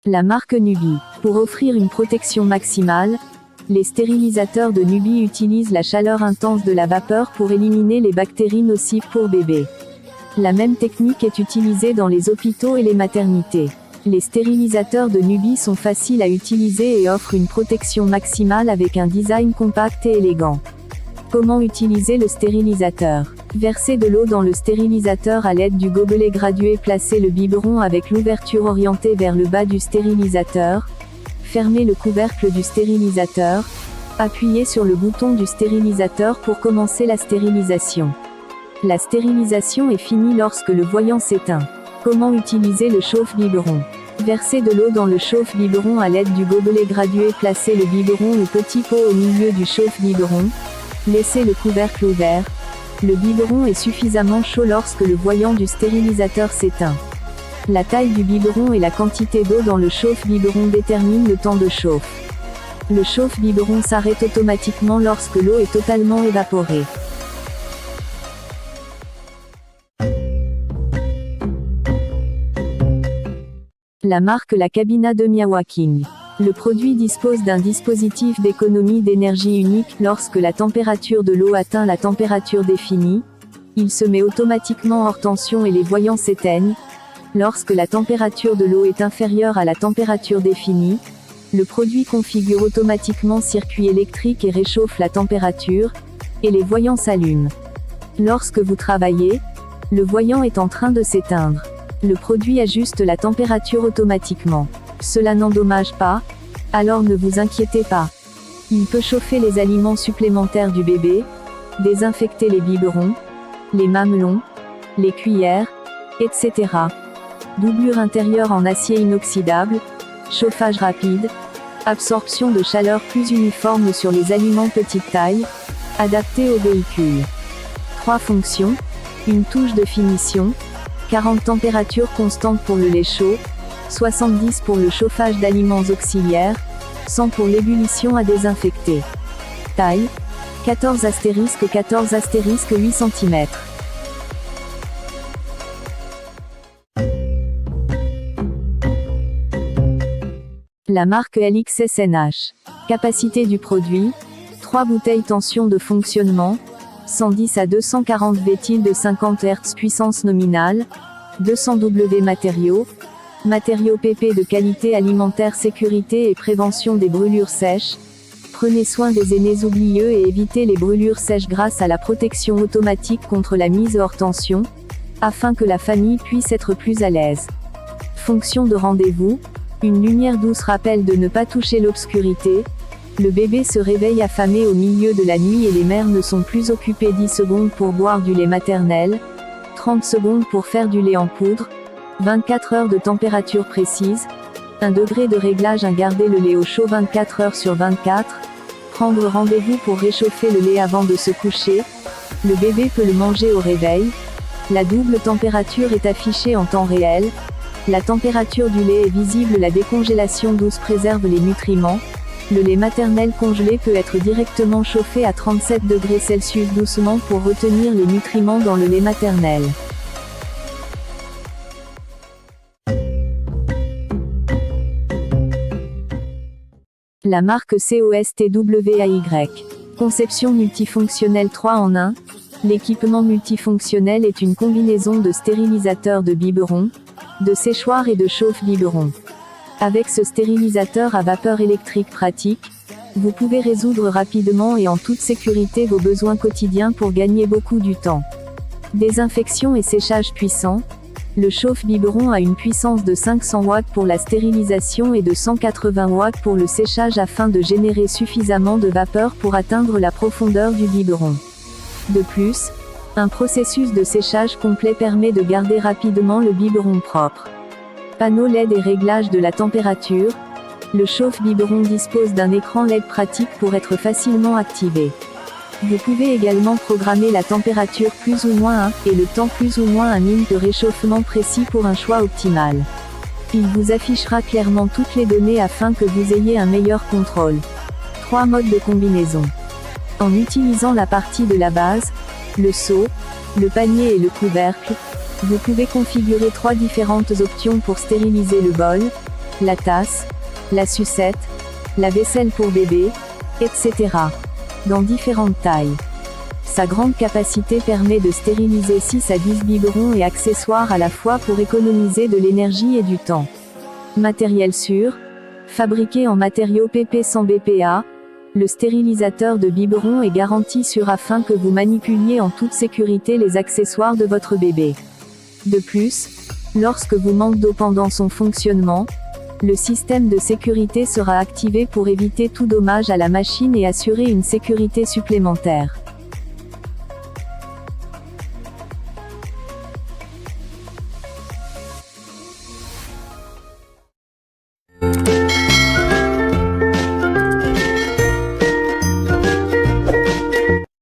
La marque Nubi. Pour offrir une protection maximale, les stérilisateurs de Nubi utilisent la chaleur intense de la vapeur pour éliminer les bactéries nocives pour bébés. La même technique est utilisée dans les hôpitaux et les maternités. Les stérilisateurs de Nubi sont faciles à utiliser et offrent une protection maximale avec un design compact et élégant. Comment utiliser le stérilisateur? Versez de l'eau dans le stérilisateur à l'aide du gobelet gradué. Placez le biberon avec l'ouverture orientée vers le bas du stérilisateur. Fermez le couvercle du stérilisateur. Appuyez sur le bouton du stérilisateur pour commencer la stérilisation. La stérilisation est finie lorsque le voyant s'éteint. Comment utiliser le chauffe-biberon? Versez de l'eau dans le chauffe-biberon à l'aide du gobelet gradué. Placez le biberon ou petit pot au milieu du chauffe-biberon. Laissez le couvercle ouvert. Le biberon est suffisamment chaud lorsque le voyant du stérilisateur s'éteint. La taille du biberon et la quantité d'eau dans le chauffe-biberon déterminent le temps de chauffe. Le chauffe-biberon s'arrête automatiquement lorsque l'eau est totalement évaporée. La marque La Cabina de Myawaking. Le produit dispose d'un dispositif d'économie d'énergie unique. Lorsque la température de l'eau atteint la température définie, il se met automatiquement hors tension et les voyants s'éteignent. Lorsque la température de l'eau est inférieure à la température définie, le produit configure automatiquement circuit électrique et réchauffe la température, et les voyants s'allument. Lorsque vous travaillez, le voyant est en train de s'éteindre. Le produit ajuste la température automatiquement. Cela n'endommage pas, alors ne vous inquiétez pas. Il peut chauffer les aliments supplémentaires du bébé, désinfecter les biberons, les mamelons, les cuillères, etc. Doublure intérieure en acier inoxydable, chauffage rapide, absorption de chaleur plus uniforme sur les aliments petite taille, adapté au véhicule. 3 fonctions, une touche de finition, 40 températures constantes pour le lait chaud, 70 pour le chauffage d'aliments auxiliaires, 100 pour l'ébullition à désinfecter. Taille, 14*8 cm. La marque LXSNH. Capacité du produit, 3 bouteilles tension de fonctionnement, 110 à 240 vétile de 50 Hz puissance nominale, 200 W matériaux PP de qualité alimentaire, sécurité et prévention des brûlures sèches. Prenez soin des aînés oublieux et évitez les brûlures sèches grâce à la protection automatique contre la mise hors tension, afin que la famille puisse être plus à l'aise. Fonction de rendez-vous, une lumière douce rappelle de ne pas toucher l'obscurité. Le bébé se réveille affamé au milieu de la nuit et les mères ne sont plus occupées. 10 secondes pour boire du lait maternel, 30 secondes pour faire du lait en poudre, 24 heures de température précise, 1 degré de réglage. Garder le lait au chaud 24 heures sur 24, prendre rendez-vous pour réchauffer le lait avant de se coucher, le bébé peut le manger au réveil, la double température est affichée en temps réel, la température du lait est visible, la décongélation douce préserve les nutriments, le lait maternel congelé peut être directement chauffé à 37 degrés Celsius doucement pour retenir les nutriments dans le lait maternel. La marque COSTWAY. Conception multifonctionnelle 3 en 1. L'équipement multifonctionnel est une combinaison de stérilisateur de biberon, de séchoir et de chauffe-biberon. Avec ce stérilisateur à vapeur électrique pratique, vous pouvez résoudre rapidement et en toute sécurité vos besoins quotidiens pour gagner beaucoup du temps. Désinfection et séchage puissant. Le chauffe-biberon a une puissance de 500 watts pour la stérilisation et de 180 watts pour le séchage afin de générer suffisamment de vapeur pour atteindre la profondeur du biberon. De plus, un processus de séchage complet permet de garder rapidement le biberon propre. Panneau LED et réglage de la température. Le chauffe-biberon dispose d'un écran LED pratique pour être facilement activé. Vous pouvez également programmer la température plus ou moins 1 et le temps plus ou moins 1 min de réchauffement précis pour un choix optimal. Il vous affichera clairement toutes les données afin que vous ayez un meilleur contrôle. 3 modes de combinaison. En utilisant la partie de la base, le seau, le panier et le couvercle, vous pouvez configurer 3 différentes options pour stériliser le bol, la tasse, la sucette, la vaisselle pour bébé, etc. Dans différentes tailles. Sa grande capacité permet de stériliser 6 à 10 biberons et accessoires à la fois pour économiser de l'énergie et du temps. Matériel sûr, fabriqué en matériaux PP sans BPA, le stérilisateur de biberons est garanti sûr afin que vous manipuliez en toute sécurité les accessoires de votre bébé. De plus, lorsque vous manque d'eau pendant son fonctionnement, le système de sécurité sera activé pour éviter tout dommage à la machine et assurer une sécurité supplémentaire.